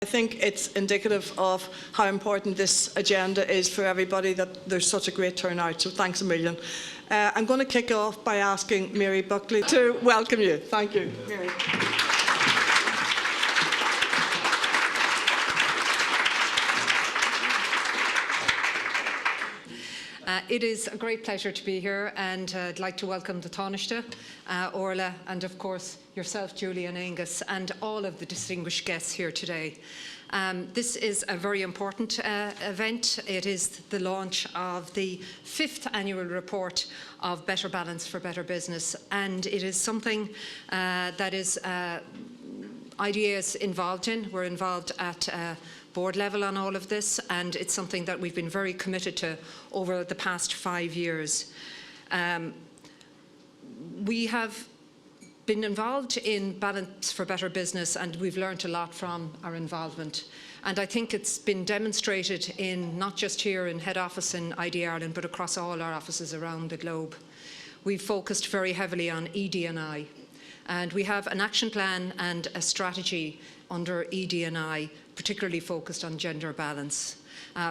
I think it's indicative of how important this agenda is for everybody that there's such a great turnout, so thanks a million. I'm going to kick off by asking Mary Buckley to welcome you. Thank you, Mary. It is a great pleasure to be here, and I'd like to welcome the Taoiseach, Orla, and of course yourself, Julie and Angus, and all of the distinguished guests here today. This is a very important event. It is the launch of the 5th annual report of Better Balance for Better Business, and it is something that is IDA is involved in. We're involved at board level on all of this, and it's something that we've been very committed to over the past 5 years. We have been involved in Balance for Better Business, and we've learned a lot from our involvement. And I think it's been demonstrated in not just here in head office in IDA Ireland, but across all our offices around the globe. We've focused very heavily on ED&I, and we have an action plan and a strategy under ED&I, particularly focused on gender balance,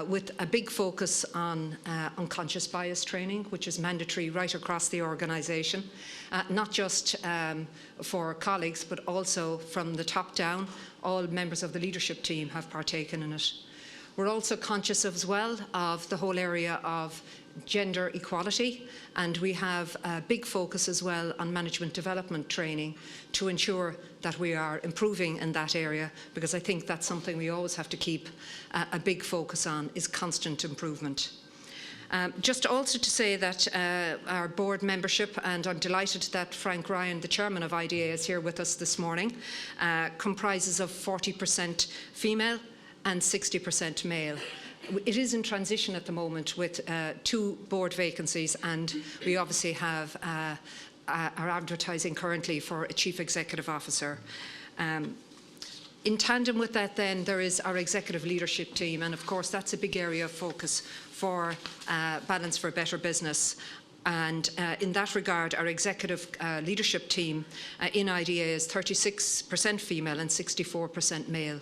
with a big focus on unconscious bias training, which is mandatory right across the organisation, not just for colleagues, but also from the top down. All members of the leadership team have partaken in it. We're also conscious as well of the whole area of gender equality, and we have a big focus as well on management development training to ensure that we are improving in that area, because I think that's something we always have to keep a big focus on, is constant improvement. Just also to say that our board membership, and I'm delighted that Frank Ryan, the chairman of IDA, is here with us this morning, comprises of 40% female and 60% male. It is in transition at the moment with 2 board vacancies, and we obviously have are advertising currently for a chief executive officer. In tandem with that then, there is our executive leadership team, and of course that's a big area of focus for Balance for Better Business. And in that regard, our executive leadership team in IDA is 36% female and 64% male.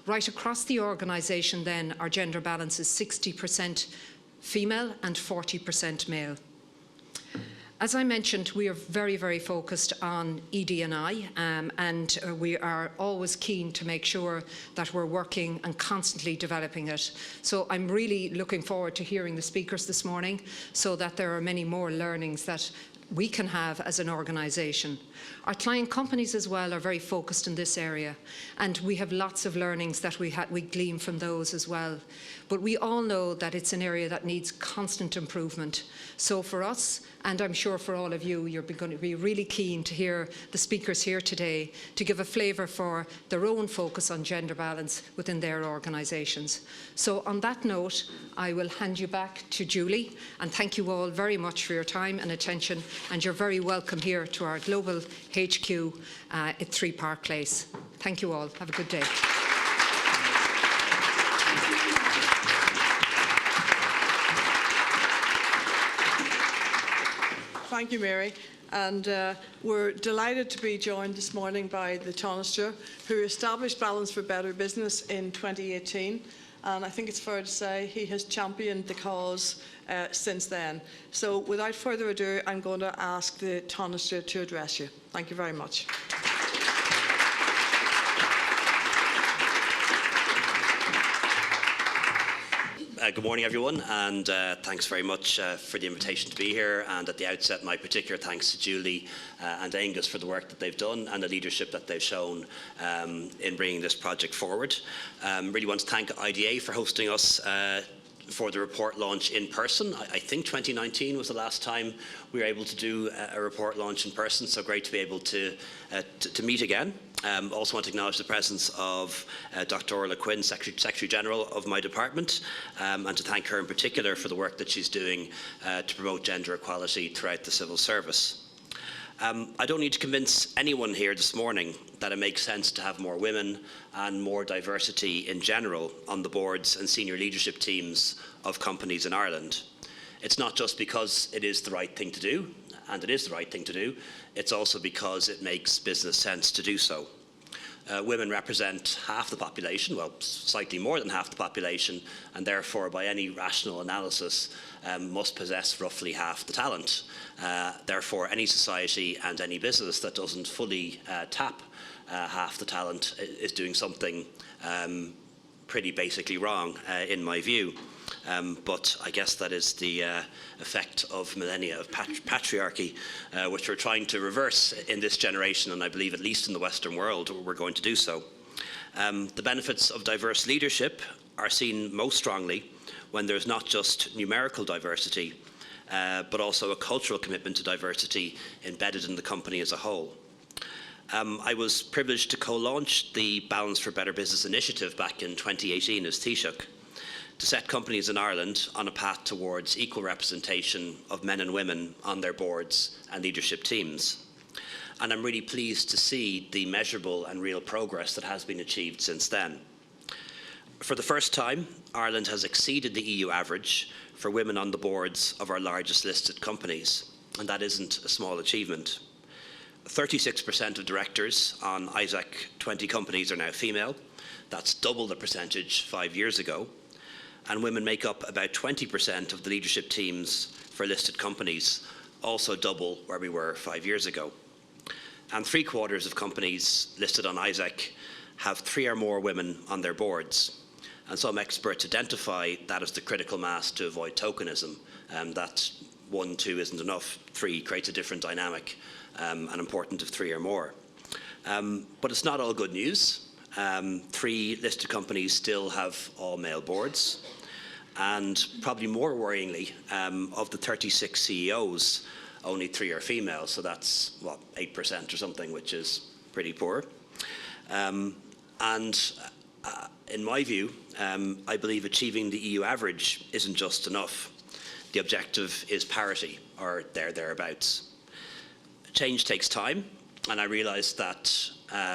Right across the organisation then, our gender balance is 60% female and 40% male. As I mentioned, we are very, very focused on ED&I, and we are always keen to make sure that we're working and constantly developing it. So I'm really looking forward to hearing the speakers this morning, so that there are many more learnings that we can have as an organisation. Our client companies as well are very focused in this area, and we have lots of learnings that we glean from those as well. But we all know that it's an area that needs constant improvement. So for us, and I'm sure for all of you, you're going to be really keen to hear the speakers here today to give a flavour for their own focus on gender balance within their organisations. So on that note, I will hand you back to Julie, and thank you all very much for your time and attention, and you're very welcome here to our global HQ at 3 Park Place. Thank you all. Have a good day. Thank you, Mary. And we're delighted to be joined this morning by the Taoiseach, who established Balance for Better Business in 2018. And I think it's fair to say he has championed the cause since then. So without further ado, I'm going to ask the Taoiseach to address you. Thank you very much. Good morning, everyone, and thanks very much for the invitation to be here. And at the outset, my particular thanks to Julie and Angus for the work that they've done and the leadership that they've shown in bringing this project forward. Really want to thank IDA for hosting us for the report launch in person. I think 2019 was the last time we were able to do a report launch in person, so great to be able to meet again. Also want to acknowledge the presence of Dr. Orla Quinn, Secretary General of my department, and to thank her in particular for the work that she's doing to promote gender equality throughout the civil service. I don't need to convince anyone here this morning that it makes sense to have more women and more diversity in general on the boards and senior leadership teams of companies in Ireland. It's not just because it is the right thing to do, and it is the right thing to do, it's also because it makes business sense to do so. women represent half the population, well, slightly more than half the population, and therefore, by any rational analysis, must possess roughly half the talent. Therefore, any society and any business that doesn't fully tap half the talent is doing something pretty basically wrong, in my view. But I guess that is the effect of millennia of patriarchy, which we're trying to reverse in this generation, and I believe at least in the Western world we're going to do so. The benefits of diverse leadership are seen most strongly when there's not just numerical diversity, but also a cultural commitment to diversity embedded in the company as a whole. I was privileged to co-launch the Balance for Better Business initiative back in 2018 as Taoiseach, to set companies in Ireland on a path towards equal representation of men and women on their boards and leadership teams. And I'm really pleased to see the measurable and real progress that has been achieved since then. For the first time, Ireland has exceeded the EU average for women on the boards of our largest listed companies, and that isn't a small achievement. 36% of directors on ISAC 20 companies are now female. That's double the percentage 5 years ago. And women make up about 20% of the leadership teams for listed companies, also double where we were 5 years ago. And 3/4 of companies listed on ISAC have 3 or more women on their boards. And some experts identify that as the critical mass to avoid tokenism, that 1, 2 isn't enough, 3 creates a different dynamic, and important of 3 or more. But it's not all good news. 3 listed companies still have all male boards. And probably more worryingly, of the 36 CEOs, only 3 are female. So that's, what, 8% or something, which is pretty poor. In my view, I believe achieving the EU average isn't just enough. The objective is parity, or thereabouts. Change takes time, and I realise that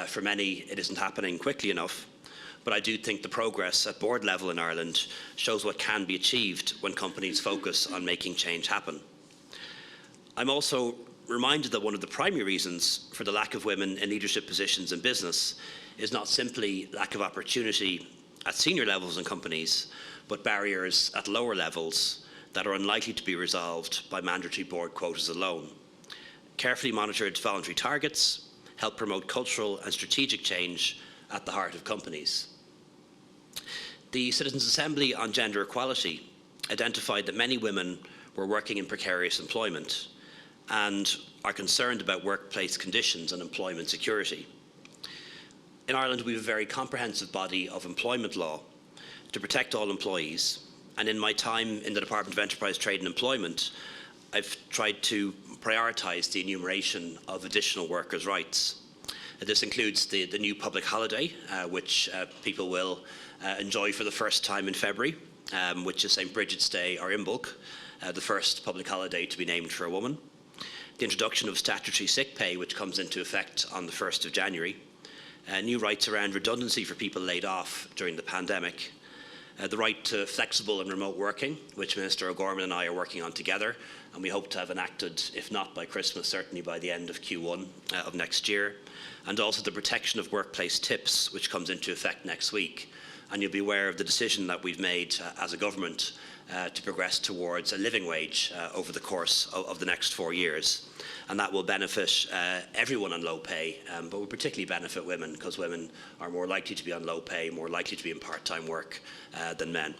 for many it isn't happening quickly enough, but I do think the progress at board level in Ireland shows what can be achieved when companies focus on making change happen. I'm also reminded that one of the primary reasons for the lack of women in leadership positions in business is not simply lack of opportunity at senior levels in companies, but barriers at lower levels that are unlikely to be resolved by mandatory board quotas alone. Carefully monitored voluntary targets help promote cultural and strategic change at the heart of companies. The Citizens' Assembly on Gender Equality identified that many women were working in precarious employment and are concerned about workplace conditions and employment security. In Ireland, we have a very comprehensive body of employment law to protect all employees, and in my time in the Department of Enterprise, Trade and Employment, I've tried to prioritise the enumeration of additional workers' rights. This includes the new public holiday, which people will enjoy for the first time in February, which is St. Bridget's Day or Imbolc, the first public holiday to be named for a woman. The introduction of statutory sick pay, which comes into effect on the 1st of January. New rights around redundancy for people laid off during the pandemic. The right to flexible and remote working, which Minister O'Gorman and I are working on together, and we hope to have enacted, if not by Christmas, certainly by the end of Q1 of next year. And also the protection of workplace tips, which comes into effect next week. And you'll be aware of the decision that we've made as a government to progress towards a living wage over the course of the next 4 years. And that will benefit everyone on low pay, but will particularly benefit women, because women are more likely to be on low pay, more likely to be in part-time work than men.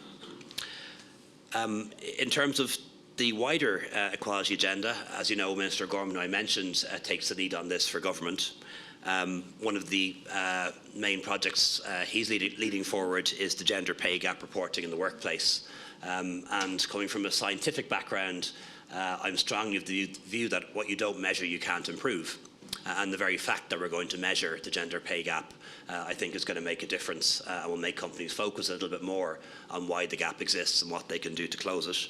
In terms of the wider equality agenda, as you know, Minister Gorman, I mentioned, takes the lead on this for government. One of the main projects he's leading forward is the gender pay gap reporting in the workplace. And coming from a scientific background, I'm strongly of the view that what you don't measure, you can't improve. And the very fact that we're going to measure the gender pay gap, I think is going to make a difference and will make companies focus a little bit more on why the gap exists and what they can do to close it.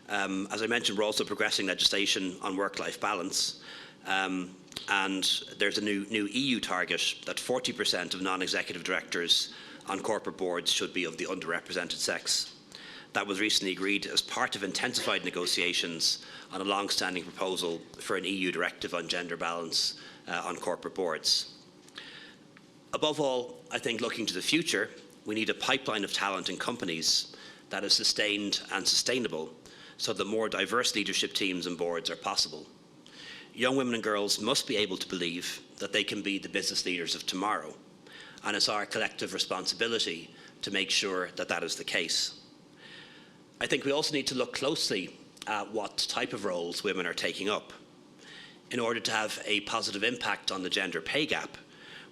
As I mentioned, we're also progressing legislation on work-life balance. And there's a new EU target that 40% of non-executive directors on corporate boards should be of the underrepresented sex. That was recently agreed as part of intensified negotiations on a long-standing proposal for an EU directive on gender balance on corporate boards. Above all, I think looking to the future, we need a pipeline of talent in companies that is sustained and sustainable so that more diverse leadership teams and boards are possible. Young women and girls must be able to believe that they can be the business leaders of tomorrow, and it's our collective responsibility to make sure that that is the case. I think we also need to look closely at what type of roles women are taking up. In order to have a positive impact on the gender pay gap,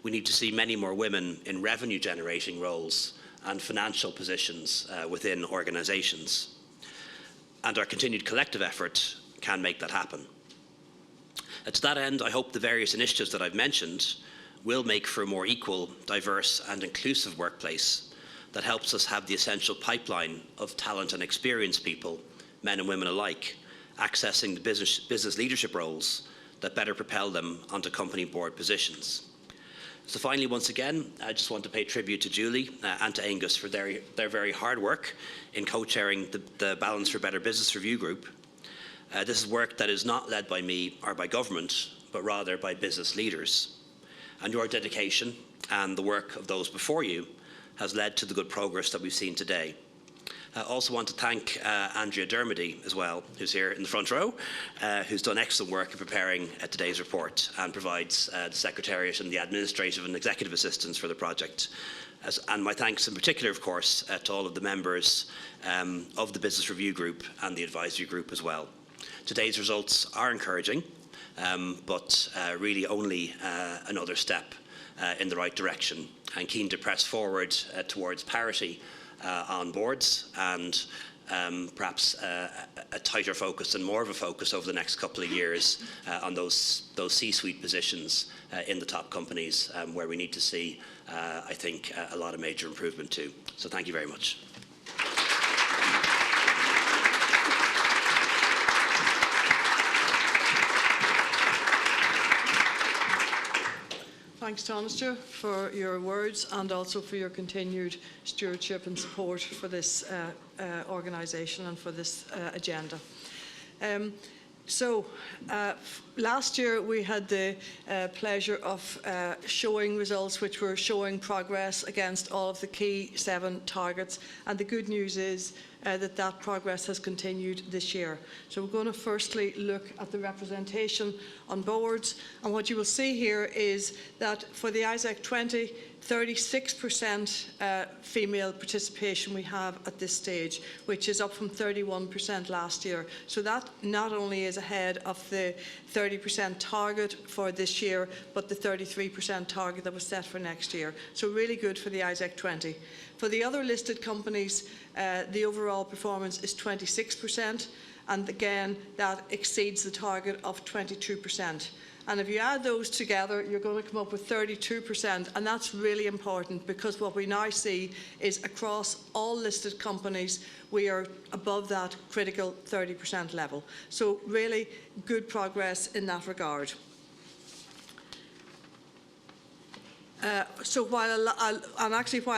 we need to see many more women in revenue-generating roles and financial positions within organisations. And our continued collective effort can make that happen. To that end, I hope the various initiatives that I've mentioned will make for a more equal, diverse and inclusive workplace that helps us have the essential pipeline of talent and experienced people, men and women alike, accessing the business leadership roles that better propel them onto company board positions. So finally, once again, I just want to pay tribute to Julie and to Angus for their very hard work in co-chairing the Balance for Better Business Review Group. This is work that is not led by me or by government, but rather by business leaders. And your dedication and the work of those before you has led to the good progress that we've seen today. I also want to thank Andrea Dermody as well, who's here in the front row, who's done excellent work in preparing today's report and provides the Secretariat and the administrative and executive assistance for the project. And my thanks in particular, of course, to all of the members of the Business Review Group and the Advisory Group as well. Today's results are encouraging, but really only another step in the right direction, and keen to press forward towards parity on boards and perhaps a tighter focus and more of a focus over the next couple of years on those C-suite positions in the top companies where we need to see, I think, a lot of major improvement too. So thank you very much. Thanks, Tánaiste, for your words and also for your continued stewardship and support for this organisation and for this agenda. Last year we had the pleasure of showing results which were showing progress against all of the key 7 targets, and the good news is that progress has continued this year. So we're going to firstly look at the representation on boards, and what you will see here is that for the ISAC 20, 36% female participation we have at this stage, which is up from 31% last year. So that not only is ahead of the 30% target for this year, but the 33% target that was set for next year. So really good for the ISAC 20. For the other listed companies, the overall performance is 26%, and again, that exceeds the target of 22%. And if you add those together, you're going to come up with 32%, and that's really important because what we now see is across all listed companies, we are above that critical 30% level. So really good progress in that regard. While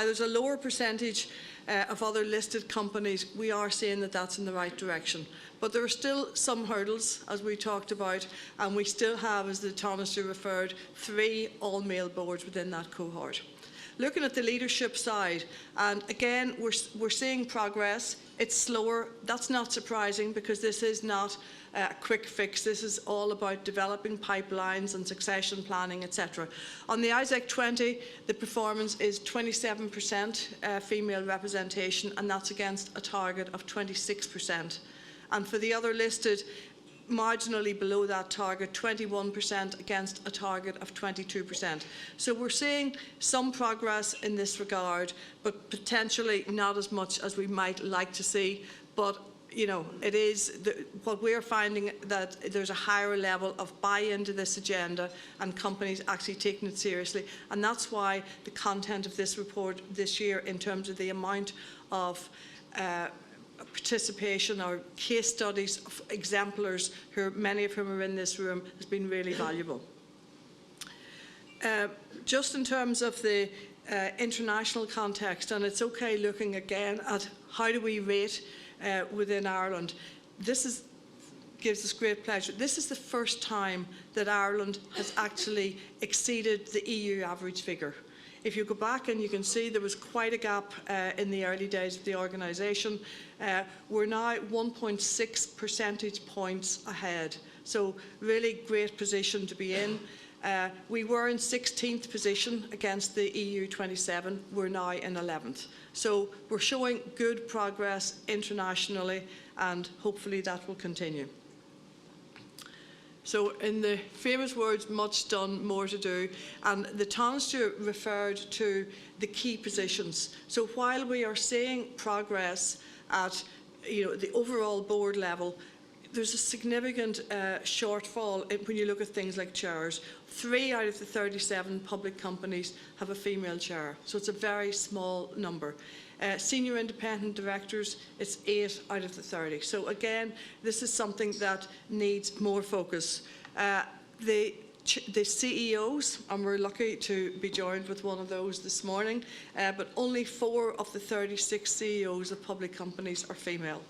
there's a lower percentage of other listed companies, we are seeing that that's in the right direction. But there are still some hurdles, as we talked about, and we still have, as the Tánaiste referred, 3 all-male boards within that cohort. Looking at the leadership side, and again, we're seeing progress. It's slower. That's not surprising because this is not a quick fix. This is all about developing pipelines and succession planning, etc. On the ISAC 20, the performance is 27% female representation, and that's against a target of 26%. And for the other listed, marginally below that target, 21% against a target of 22%. So we're seeing some progress in this regard, but potentially not as much as we might like to see. But you know, it is what we're finding, that there's a higher level of buy-in to this agenda and companies actually taking it seriously. And that's why the content of this report this year, in terms of the amount of participation or case studies of exemplars, many of whom are in this room, has been really valuable. Just in terms of the international context, and it's okay looking again at how do we rate within Ireland. This gives us great pleasure. This is the first time that Ireland has actually exceeded the EU average figure. if you go back and you can see there was quite a gap in the early days of the organisation, we're now 1.6 percentage points ahead. So really great position to be in. We were in 16th position against the EU 27. We're now in 11th. So we're showing good progress internationally, and hopefully that will continue. So in the famous words, much done, more to do, and the Taoiseach referred to the key positions. So while we are seeing progress at the overall board level, there's a significant shortfall when you look at things like chairs. 3 out of the 37 public companies have a female chair, so it's a very small number. Senior independent directors, it's 8 out of the 30. So again, this is something that needs more focus. The CEOs, and we're lucky to be joined with one of those this morning, but only 4 of the 36 CEOs of public companies are female,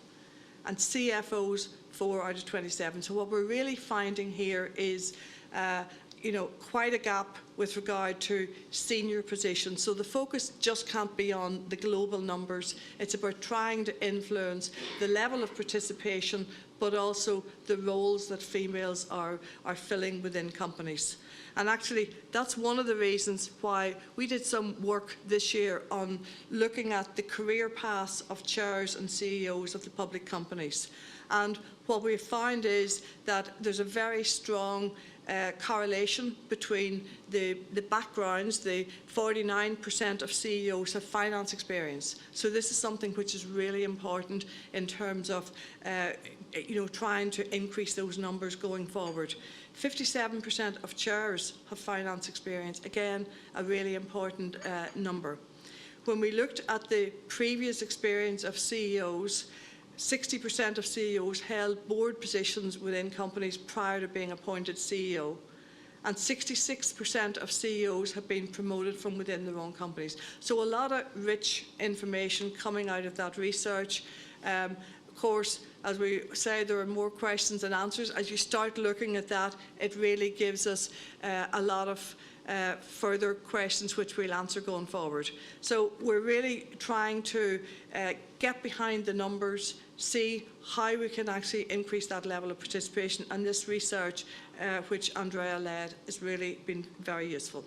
and CFOs 4 out of 27. So what we're really finding here is quite a gap with regard to senior positions. So the focus just can't be on the global numbers. It's about trying to influence the level of participation, but also the roles that females are filling within companies. And actually, that's one of the reasons why we did some work this year on looking at the career paths of chairs and CEOs of the public companies. And what we found is that there's a very strong correlation between the backgrounds. The 49% of CEOs have finance experience. So this is something which is really important in terms of trying to increase those numbers going forward. 57% of chairs have finance experience. Again, a really important number. When we looked at the previous experience of CEOs, 60% of CEOs held board positions within companies prior to being appointed CEO, and 66% of CEOs have been promoted from within their own companies. So a lot of rich information coming out of that research. Of course, as we say, there are more questions than answers. As you start looking at that, it really gives us a lot of further questions which we'll answer going forward. So we're really trying to get behind the numbers, see how we can actually increase that level of participation, and this research which Andrea led has really been very useful.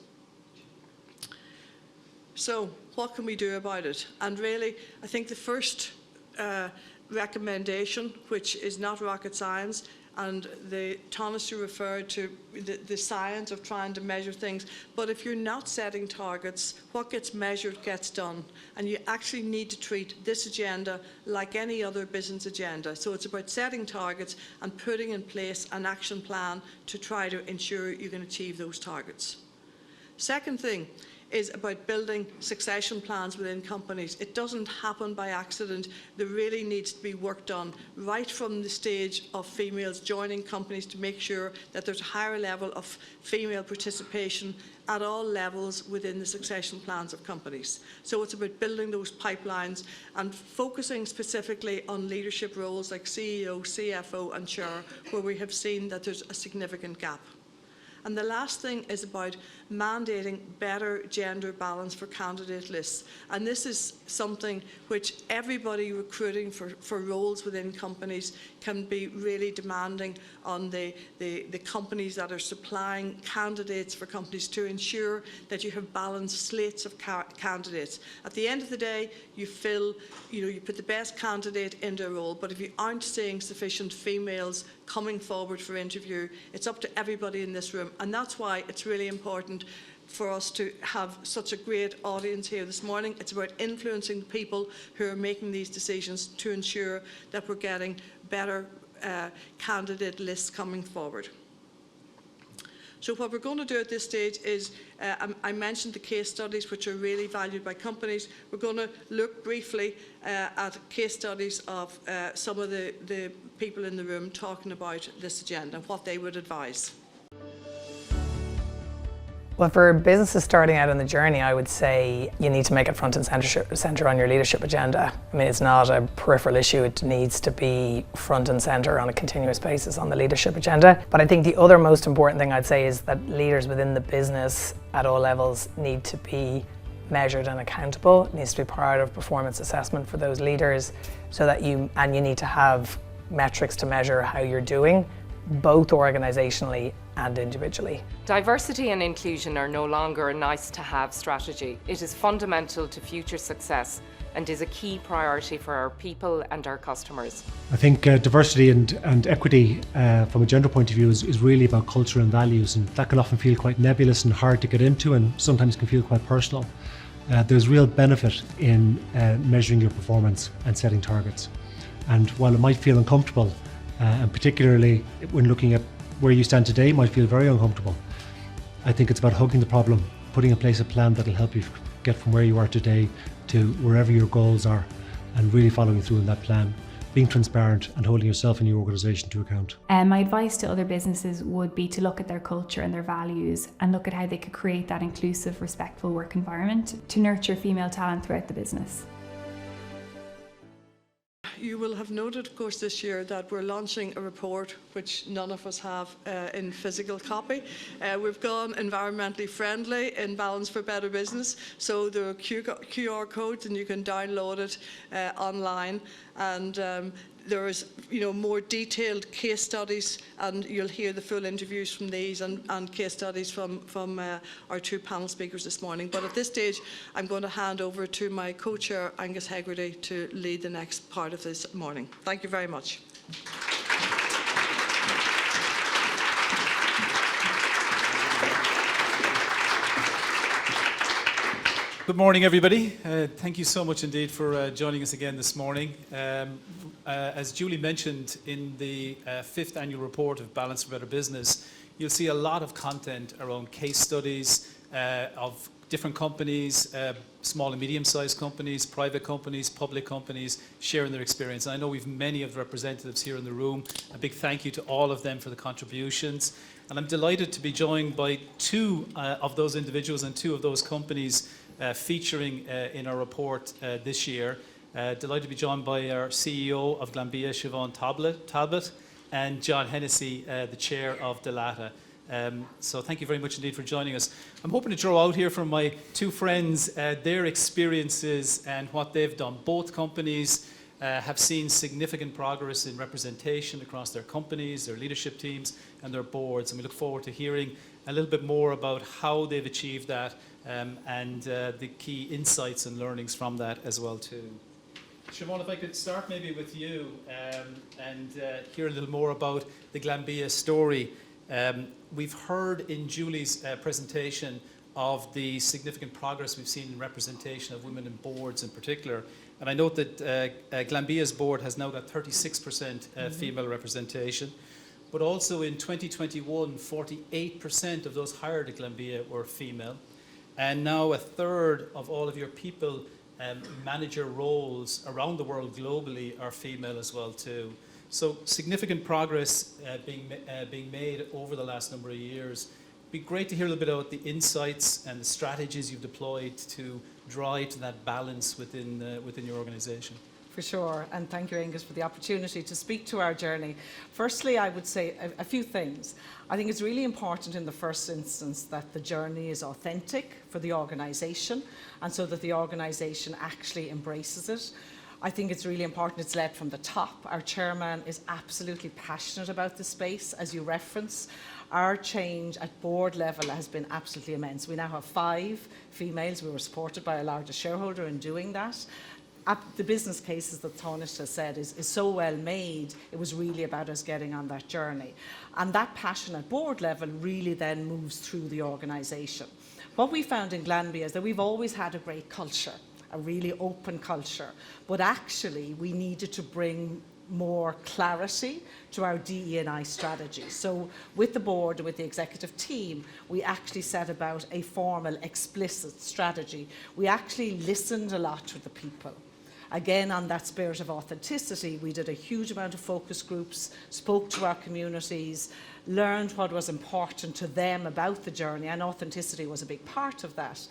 So what can we do about it? And really, I think the first recommendation, which is not rocket science, and the Taoiseach referred to the science of trying to measure things. But if you're not setting targets, what gets measured gets done. And you actually need to treat this agenda like any other business agenda. So it's about setting targets and putting in place an action plan to try to ensure you can achieve those targets. Second thing is about building succession plans within companies. It doesn't happen by accident. There really needs to be work done right from the stage of females joining companies to make sure that there's a higher level of female participation at all levels within the succession plans of companies. So it's about building those pipelines and focusing specifically on leadership roles like CEO, CFO and chair, where we have seen that there's a significant gap. And the last thing is about mandating better gender balance for candidate lists. And this is something which everybody recruiting for roles within companies can be really demanding on the companies that are supplying candidates for companies to ensure that you have balanced slates of candidates. At the end of the day, you put the best candidate into a role, but if you aren't seeing sufficient females coming forward for interview, it's up to everybody in this room. And that's why it's really important for us to have such a great audience here this morning. It's about influencing the people who are making these decisions to ensure that we're getting better candidate lists coming forward. So what we're going to do at this stage is, I mentioned the case studies which are really valued by companies. We're going to look briefly at case studies of some of the people in the room talking about this agenda and what they would advise. Well, for businesses starting out on the journey, I would say you need to make it front and centre on your leadership agenda. I mean, it's not a peripheral issue, it needs to be front and centre on a continuous basis on the leadership agenda. But I think the other most important thing I'd say is that leaders within the business at all levels need to be measured and accountable. It needs to be part of performance assessment for those leaders, so that you need to have metrics to measure how you're doing, both organisationally and individually. Diversity and inclusion are no longer a nice-to-have strategy. It is fundamental to future success and is a key priority for our people and our customers. I think diversity and equity from a gender point of view is really about culture and values, and that can often feel quite nebulous and hard to get into, and sometimes can feel quite personal. There's real benefit in measuring your performance and setting targets. And while it might feel uncomfortable, and particularly when looking at where you stand today might feel very uncomfortable, I think it's about hugging the problem, putting in place a plan that'll help you get from where you are today to wherever your goals are, and really following through on that plan, being transparent and holding yourself and your organisation to account. My advice to other businesses would be to look at their culture and their values and look at how they could create that inclusive, respectful work environment to nurture female talent throughout the business. You will have noted, of course, this year that we're launching a report which none of us have in physical copy. We've gone environmentally friendly in Balance for Better Business, so there are QR codes and you can download it online, and there is, more detailed case studies, and you'll hear the full interviews from these and case studies from our two panel speakers this morning. But at this stage, I'm going to hand over to my co-chair, Angus Hegarty, to lead the next part of this morning. Thank you very much. Good morning, everybody. Thank you so much indeed for joining us again this morning. As Julie mentioned, in the 5th annual report of Balance for Better Business, you'll see a lot of content around case studies of different companies, small and medium-sized companies, private companies, public companies, sharing their experience. And I know we've many of the representatives here in the room. A big thank you to all of them for the contributions. And I'm delighted to be joined by two of those individuals and two of those companies featuring in our report this year. Delighted to be joined by our CEO of Glanbia, Siobhan Talbot, and John Hennessy, the chair of Dalata. So thank you very much indeed for joining us. I'm hoping to draw out here from my two friends their experiences and what they've done. Both companies have seen significant progress in representation across their companies, their leadership teams, and their boards. And we look forward to hearing a little bit more about how they've achieved that and the key insights and learnings from that as well too. Siobhan, if I could start maybe with you and hear a little more about the Glanbia story. We've heard in Julie's presentation of the significant progress we've seen in representation of women in boards in particular. And I note that Glanbia's board has now got 36% female representation. But also in 2021, 48% of those hired at Glanbia were female. And now a third of all of your people manager roles around the world globally are female as well too. So significant progress being made over the last number of years. It'd be great to hear a little bit about the insights and the strategies you've deployed to drive to that balance within your organisation. For sure, and thank you, Angus, for the opportunity to speak to our journey. Firstly, I would say a few things. I think it's really important in the first instance that the journey is authentic for the organisation, and so that the organisation actually embraces it. I think it's really important it's led from the top. Our chairman is absolutely passionate about the space, as you reference. Our change at board level has been absolutely immense. We now have 5 females. We were supported by our largest shareholder in doing that. The business cases that Tánaiste has said is so well made. It was really about us getting on that journey. And that passion at board level really then moves through the organisation. What we found in Glanbia is that we've always had a great culture, a really open culture, but actually we needed to bring more clarity to our DE&I strategy. So with the board, with the executive team, we actually set about a formal, explicit strategy. We actually listened a lot to the people. again, on that spirit of authenticity, we did a huge amount of focus groups, spoke to our communities, learned what was important to them about the journey, and authenticity was a big part of that.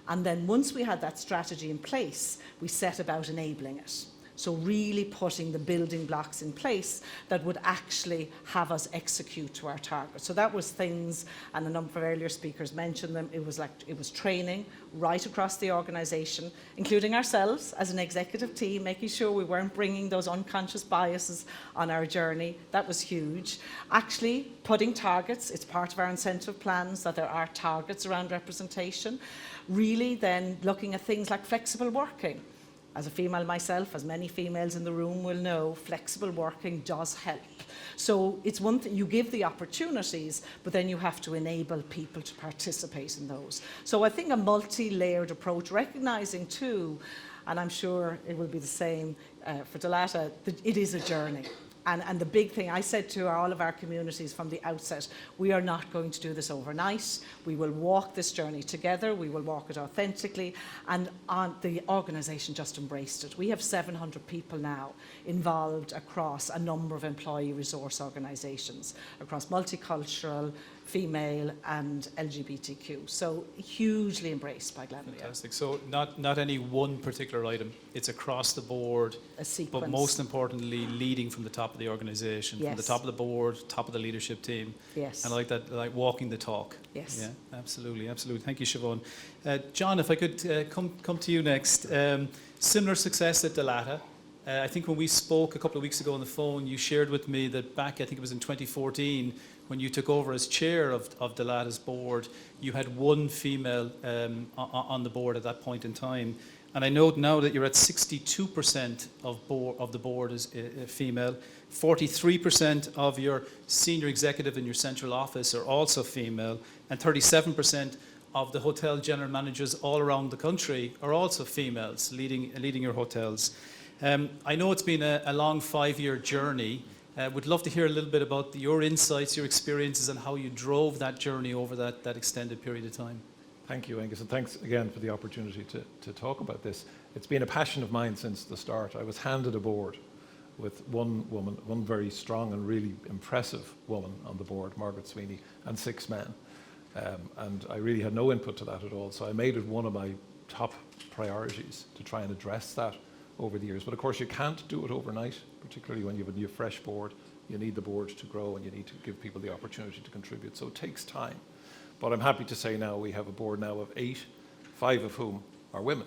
And then once we had that strategy in place, we set about enabling it. So really putting the building blocks in place that would actually have us execute to our target. So that was things, and a number of earlier speakers mentioned them, it was training right across the organisation, including ourselves as an executive team, making sure we weren't bringing those unconscious biases on our journey. That was huge. Actually putting targets, it's part of our incentive plans that there are targets around representation. Really then looking at things like flexible working. As a female myself, as many females in the room will know, flexible working does help. So it's one thing, you give the opportunities, but then you have to enable people to participate in those. So I think a multi-layered approach, recognising too, and I'm sure it will be the same for Dalata, that it is a journey. And the big thing, I said to all of our communities from the outset, we are not going to do this overnight. We will walk this journey together. We will walk it authentically. And the organisation just embraced it. We have 700 people now involved across a number of employee resource organisations, across multicultural, female and LGBTQ. So hugely embraced by Glanbia. Fantastic. So not any one particular item, it's across the board, A sequence. but most importantly, leading from the top of the organisation, from the Yes. top of the board, top of the leadership team. Yes. And I like that, like walking the talk. Yes. Yeah, absolutely, absolutely. Thank you, Siobhan. John, if I could come to you next. Similar success at Dalata. I think when we spoke a couple of weeks ago on the phone, you shared with me that back, I think it was in 2014, when you took over as chair of Dalata's board, you had one female on the board at that point in time. And I note now that you're at 62% of the board is female. 43% of your senior executive in your central office are also female. And 37% of the hotel general managers all around the country are also females leading your hotels. I know it's been a long 5-year journey. Would love to hear a little bit about your insights, your experiences, and how you drove that journey over that extended period of time. Thank you, Angus, and thanks again for the opportunity to talk about this. It's been a passion of mine since the start. I was handed a board with one woman, one very strong and really impressive woman on the board, Margaret Sweeney, and 6 men. And I really had no input to that at all, so I made it one of my top priorities to try and address that over the years. But of course, you can't do it overnight, particularly when you have a new fresh board. You need the board to grow and you need to give people the opportunity to contribute. So it takes time. But I'm happy to say now we have a board now of 8, 5 of whom are women.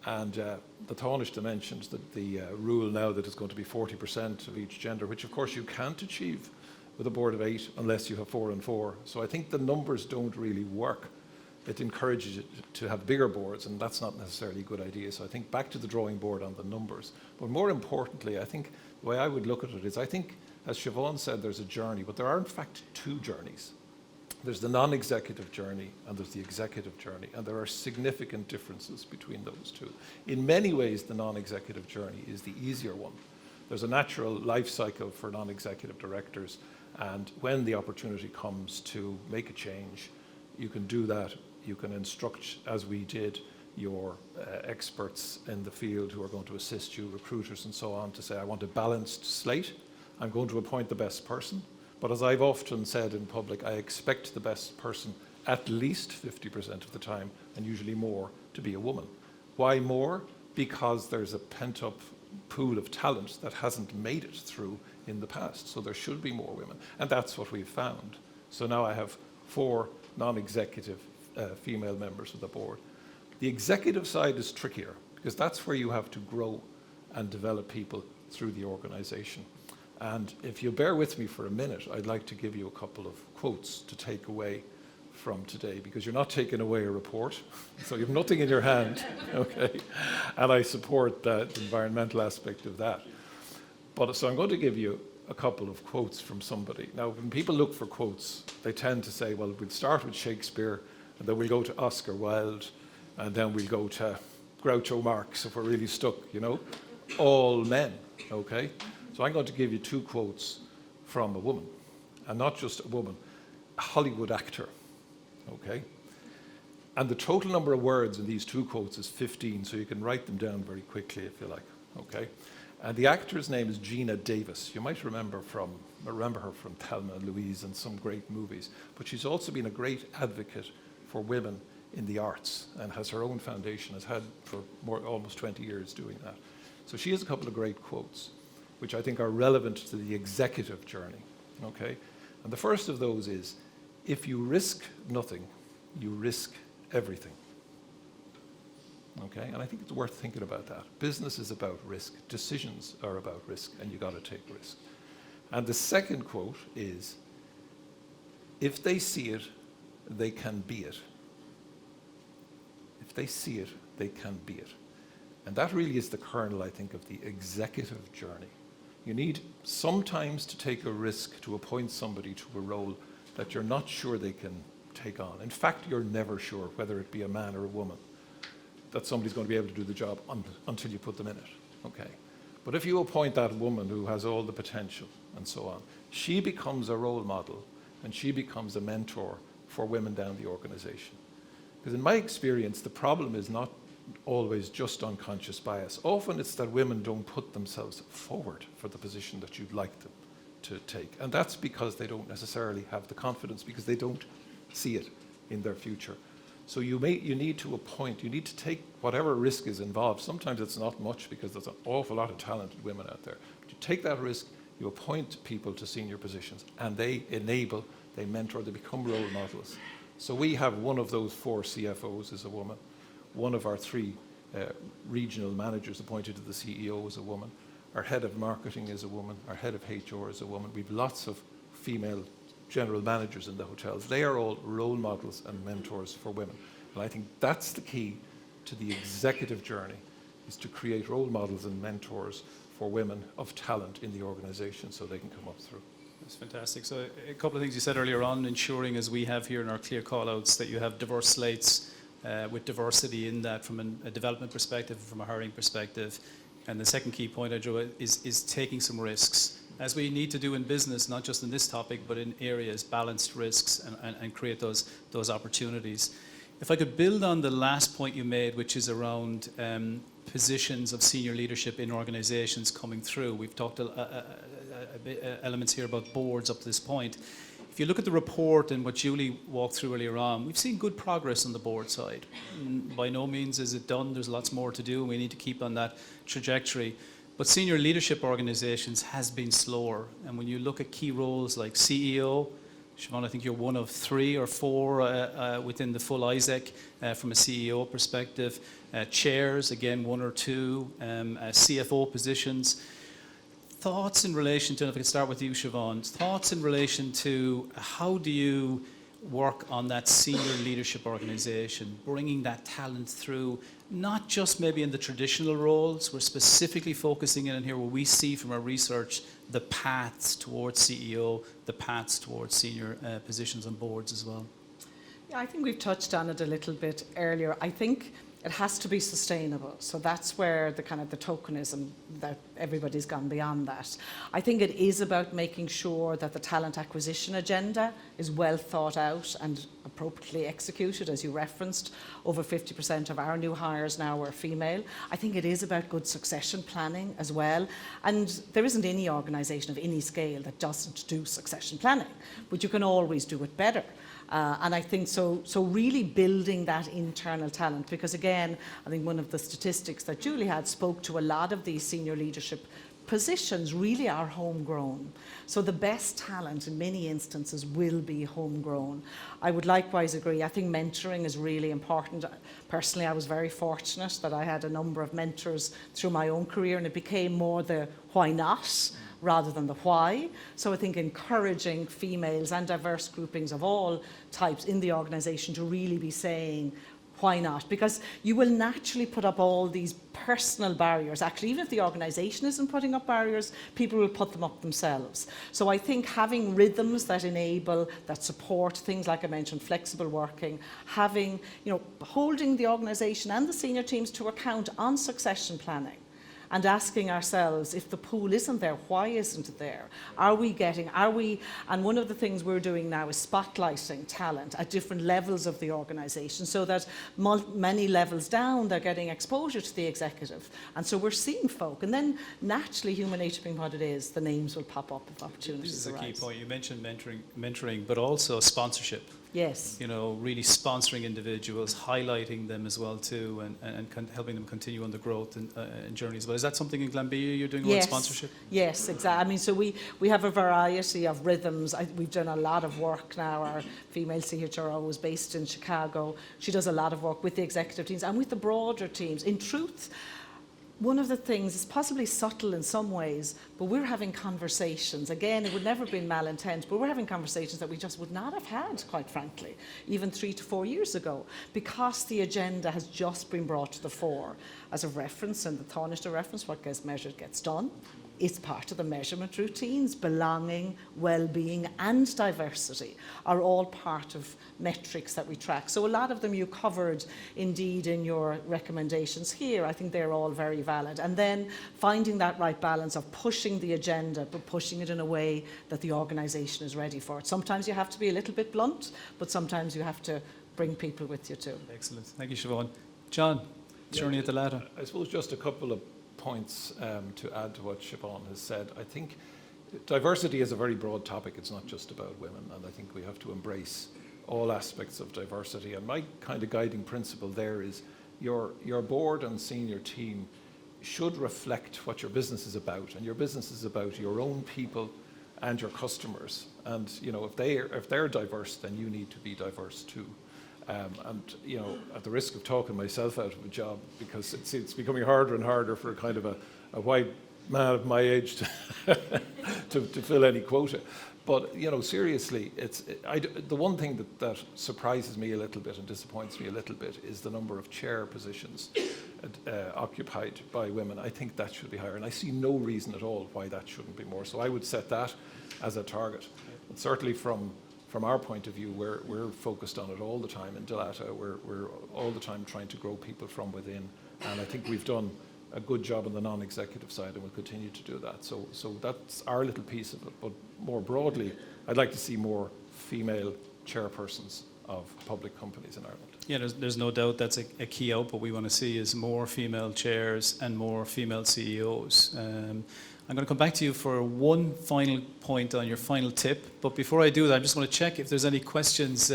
And the Taoiseach mentioned that the rule now that it's going to be 40% of each gender, which of course you can't achieve with a board of 8 unless you have 4 and 4. So I think the numbers don't really work. It encourages you to have bigger boards, and that's not necessarily a good idea. So I think back to the drawing board on the numbers. But more importantly, I think the way I would look at it is, I think, as Siobhan said, there's a journey, but there are in fact 2 journeys. There's the non-executive journey and there's the executive journey, and there are significant differences between those 2. In many ways, the non-executive journey is the easier one. There's a natural life cycle for non-executive directors, and when the opportunity comes to make a change, you can do that. You can instruct, as we did, your experts in the field who are going to assist you, recruiters and so on, to say, I want a balanced slate. I'm going to appoint the best person. But as I've often said in public, I expect the best person at least 50% of the time, and usually more, to be a woman. Why more? Because there's a pent-up pool of talent that hasn't made it through in the past. So there should be more women. And that's what we've found. So now I have 4 non-executive female members of the board. The executive side is trickier because that's where you have to grow and develop people through the organisation. And if you bear with me for a minute, I'd like to give you a couple of quotes to take away from today, because you're not taking away a report, so you have nothing in your hand, okay? And I support the environmental aspect of that. But so I'm going to give you a couple of quotes from somebody. Now, when people look for quotes, they tend to say, well, we'll start with Shakespeare, and then we'll go to Oscar Wilde, and then we'll go to Groucho Marx if we're really stuck, you know? All men, okay? So I'm going to give you 2 quotes from a woman, and not just a woman, a Hollywood actor, okay? And the total number of words in these 2 quotes is 15, so you can write them down very quickly if you like. okay? And the actor's name is Gina Davis. You might remember her from Thelma and Louise and some great movies, but she's also been a great advocate for women in the arts and has her own foundation, has had for almost 20 years doing that. So she has a couple of great quotes, which I think are relevant to the executive journey, okay? And the first of those is, if you risk nothing, you risk everything. Okay, and I think it's worth thinking about that. Business is about risk. Decisions are about risk, and you got to take risk. And the second quote is, if they see it, they can be it. If they see it, they can be it. And that really is the kernel, I think, of the executive journey. You need sometimes to take a risk to appoint somebody to a role that you're not sure they can take on. In fact, you're never sure, whether it be a man or a woman, that somebody's going to be able to do the job until you put them in it, okay? But if you appoint that woman who has all the potential and so on, she becomes a role model and she becomes a mentor for women down the organization. Because in my experience, the problem is not always just unconscious bias. Often it's that women don't put themselves forward for the position that you'd like them to take. And that's because they don't necessarily have the confidence, because they don't see it in their future. So you need to appoint, you need to take whatever risk is involved. Sometimes it's not much because there's an awful lot of talented women out there. But you take that risk, you appoint people to senior positions, and they enable, they mentor, they become role models. So we have one of those 4 CFOs is a woman. One of our 3 regional managers appointed to the CEO is a woman. Our head of marketing is a woman. Our head of HR is a woman. We've lots of female general managers in the hotels. They are all role models and mentors for women. And I think that's the key to the executive journey, is to create role models and mentors for women of talent in the organization so they can come up through. That's fantastic. So a couple of things you said earlier on, ensuring, as we have here in our clear call-outs, that you have diverse slates with diversity in that from a development perspective, from a hiring perspective. And the second key point I drew is taking some risks, as we need to do in business, not just in this topic, but in areas, balanced risks, and create those opportunities. If I could build on the last point you made, which is around positions of senior leadership in organizations coming through. We've talked elements here about boards up to this point. If you look at the report and what Julie walked through earlier on, we've seen good progress on the board side. By no means is it done. There's lots more to do, and we need to keep on that trajectory. But senior leadership organizations has been slower. And when you look at key roles like CEO, Siobhan, I think you're one of 3 or 4 within the full ISEC from a CEO perspective. Chairs, again, 1 or 2. CFO positions. Thoughts in relation to, and if I could start with you, Siobhan, thoughts in relation to how do you work on that senior leadership organization, bringing that talent through, not just maybe in the traditional roles, we're specifically focusing in here where we see from our research the paths towards CEO, the paths towards senior positions on boards as well. Yeah, I think we've touched on it a little bit earlier. I think it has to be sustainable. So that's where the kind of the tokenism, that everybody's gone beyond that. I think it is about making sure that the talent acquisition agenda is well thought out and appropriately executed, as you referenced. Over 50% of our new hires now are female. I think it is about good succession planning as well. And there isn't any organisation of any scale that doesn't do succession planning, but you can always do it better. And I think so really building that internal talent, because again, I think one of the statistics that Julie had spoke to, a lot of these senior leadership positions really are homegrown. So the best talent in many instances will be homegrown. I would likewise agree. I think mentoring is really important. Personally, I was very fortunate that I had a number of mentors through my own career, and it became more the why not rather than the why. So I think encouraging females and diverse groupings of all types in the organisation to really be saying, why not? Because you will naturally put up all these personal barriers. Actually, even if the organisation isn't putting up barriers, people will put them up themselves. So I think having rhythms that enable, that support things like I mentioned, flexible working, having, holding the organisation and the senior teams to account on succession planning. and asking ourselves, if the pool isn't there, why isn't it there? And one of the things we're doing now is spotlighting talent at different levels of the organisation, so that many levels down they're getting exposure to the executive. And so we're seeing folk, and then naturally, human nature being what it is, the names will pop up if opportunities This is a arise. key point. You mentioned mentoring, but also sponsorship. Yes. You know, really sponsoring individuals, highlighting them as well too, and helping them continue on the growth and journey as well. Is that something in Glanbia you're doing around sponsorship? Yes, exactly. I mean, so we have a variety of rhythms. We've done a lot of work now. Our female CHRO is based in Chicago. She does a lot of work with the executive teams and with the broader teams. In truth, one of the things is possibly subtle in some ways, but we're having conversations. Again, it would never have been malintent, but we're having conversations that we just would not have had, quite frankly, even 3 to 4 years ago, because the agenda has just been brought to the fore as a reference, and the Taoiseach reference, what gets measured gets done. It's part of the measurement routines. Belonging, well-being and diversity are all part of metrics that we track. So a lot of them you covered indeed in your recommendations here. I think they're all very valid. And then finding that right balance of pushing the agenda, but pushing it in a way that the organisation is ready for it. Sometimes you have to be a little bit blunt, but sometimes you have to bring people with you too. Excellent. Thank you, Siobhan. John, journey at the ladder. I suppose just a couple of points to add to what Siobhan has said. I think diversity is a very broad topic. It's not just about women, and I think we have to embrace all aspects of diversity. And my kind of guiding principle there is your board and senior team should reflect what your business is about, and your business is about your own people and your customers. And you know, if they're diverse, then you need to be diverse too. And you know, at the risk of talking myself out of a job, because it's becoming harder and harder for kind of a white man of my age to fill any quota. But you know, seriously, the one thing that surprises me a little bit and disappoints me a little bit is the number of chair positions occupied by women. I think that should be higher, and I see no reason at all why that shouldn't be more. So I would set that as a target. But certainly from our point of view, we're focused on it all the time in Dalata. We're all the time trying to grow people from within, and I think we've done a good job on the non-executive side, and we'll continue to do that. So that's our little piece of it. But more broadly, I'd like to see more female chairpersons of public companies in Ireland. Yeah, there's no doubt that's a key output we want to see is more female chairs and more female CEOs. I'm going to come back to you for one final point on your final tip, but before I do that, I just want to check if there's any questions.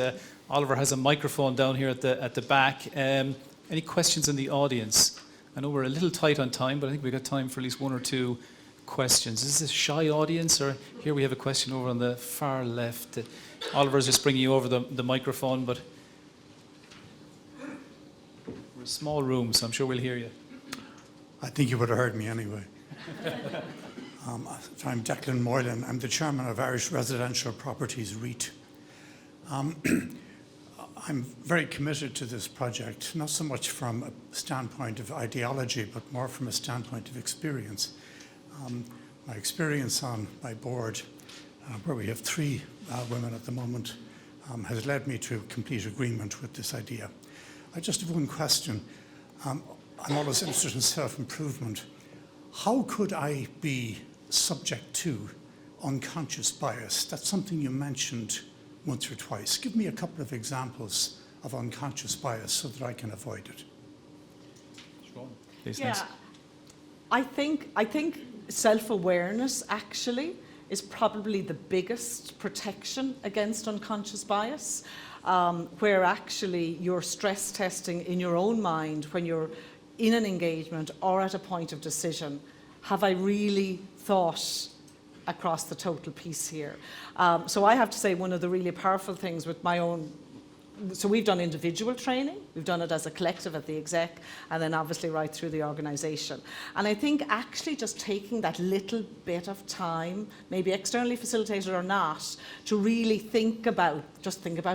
Oliver has a microphone down here at the back. Any questions in the audience? I know we're a little tight on time, but I think we've got time for at least 1 or 2 questions. Is this a shy audience, or here we have a question over on the far left? Oliver's just bringing you over the microphone, but we're a small room, so I'm sure we'll hear you. I think you would have heard me anyway. I'm Declan Moylan. I'm the chairman of Irish Residential Properties REIT. I'm very committed to this project, not so much from a standpoint of ideology, but more from a standpoint of experience. My experience on my board, where we have 3 women at the moment, has led me to complete agreement with this idea. I just have one question. I'm always interested in self-improvement. How could I be subject to unconscious bias? That's something you mentioned once or twice. Give me a couple of examples of unconscious bias so that I can avoid it. Yeah, I think self-awareness actually is probably the biggest protection against unconscious bias, where actually you're stress testing in your own mind when you're in an engagement or at a point of decision. Have I really thought across the total piece here? So I have to say one of the really powerful things with my own, so we've done individual training, we've done it as a collective at the exec, and then obviously right through the organisation. And I think actually just taking that little bit of time, maybe externally facilitated or not, to really think about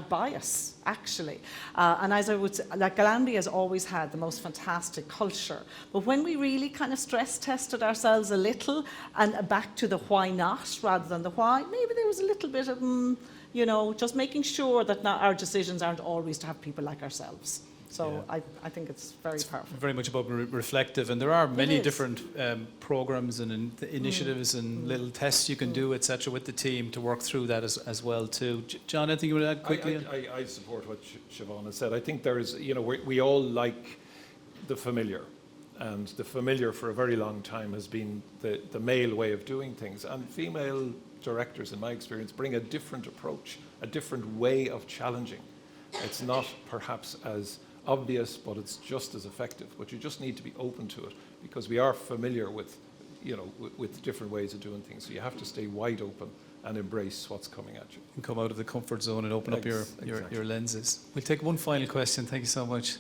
bias, actually. And as I would say, like Glanbia has always had the most fantastic culture, but when we really kind of stress tested ourselves a little and back to the why not rather than the why, maybe there was a little bit of, just making sure that our decisions aren't always to have people like ourselves. So I think it's very powerful. Very much about reflective, and there are many is. different programs and initiatives and little tests you can do, etc., with the team to work through that as well too. John, anything you want to add quickly? I support what Siobhan has said. I think there is, we all like the familiar, and the familiar for a very long time has been the male way of doing things, and female directors, in my experience, bring a different approach, a different way of challenging. It's not perhaps as obvious, but it's just as effective. But you just need to be open to it, because we are familiar with, with different ways of doing things. So you have to stay wide open and embrace what's coming at you. And come out of the comfort zone and open up your lenses. We'll take one final question. Thank you so much.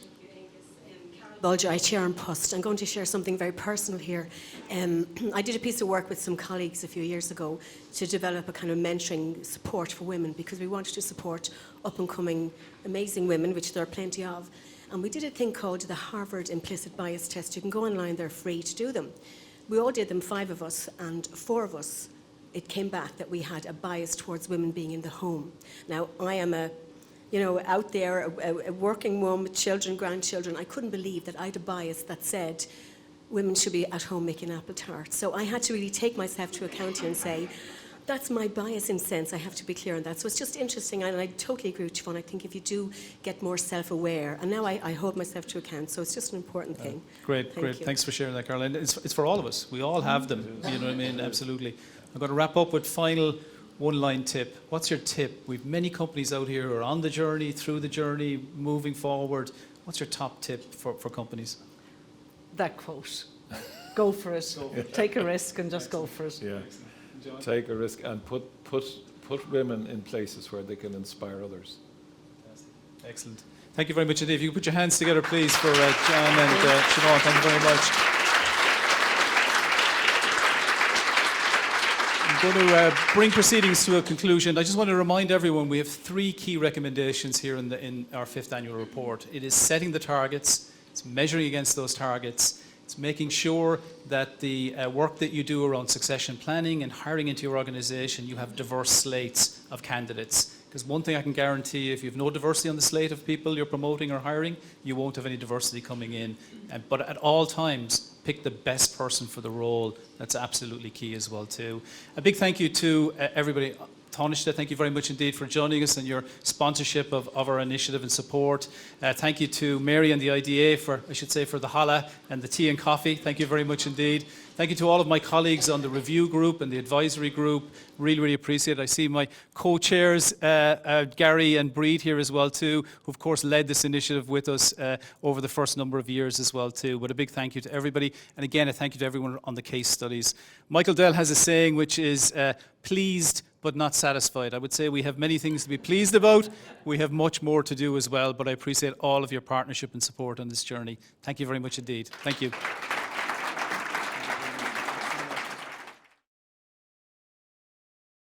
Bulger, I chair on Post. I'm going to share something very personal here. I did a piece of work with some colleagues a few years ago to develop a kind of mentoring support for women, because we wanted to support up-and-coming amazing women, which there are plenty of. And we did a thing called the Harvard Implicit Bias Test. You can go online, they're free to do them. We all did them, 5 of us, and 4 of us, it came back that we had a bias towards women being in the home. Now, I am out there, a working woman with children, grandchildren. I couldn't believe that I had a bias that said women should be at home making apple tarts. So I had to really take myself to account here and say, that's my bias in a sense. I have to be clear on that. So it's just interesting, and I totally agree with Siobhan. I think if you do get more self-aware, and now I hold myself to account, so it's just an important thing. Great. Thanks for sharing that, Caroline. It's for all of us. We all have them. You know what I mean? Absolutely. I'm going to wrap up with final one-line tip. What's your tip? We've many companies out here who are on the journey, through the journey, moving forward. What's your top tip for companies? That quote. Go for it. Take a risk and just go for it. Yeah. Take a risk and put women in places where they can inspire others. Excellent. Thank you very much indeed. If you could put your hands together, please, for John and Siobhan. Thank you very much. I'm going to bring proceedings to a conclusion. I just want to remind everyone we have 3 key recommendations here in our 5th annual report. It is setting the targets, it's measuring against those targets, it's making sure that the work that you do around succession planning and hiring into your organisation, you have diverse slates of candidates. Because one thing I can guarantee you, if you have no diversity on the slate of people you're promoting or hiring, you won't have any diversity coming in. But at all times, pick the best person for the role. That's absolutely key as well too. A big thank you to everybody. Taoiseach, thank you very much indeed for joining us and your sponsorship of our initiative and support. Thank you to Mary and the IDA for the challah and the tea and coffee. Thank you very much indeed. Thank you to all of my colleagues on the review group and the advisory group. Really, really appreciate it. I see my co-chairs, Gary and Breed here as well too, who of course led this initiative with us over the first number of years as well too. But a big thank you to everybody. And again, a thank you to everyone on the case studies. Michael Dell has a saying which is pleased but not satisfied. I would say we have many things to be pleased about. We have much more to do as well, but I appreciate all of your partnership and support on this journey. Thank you very much indeed. Thank you.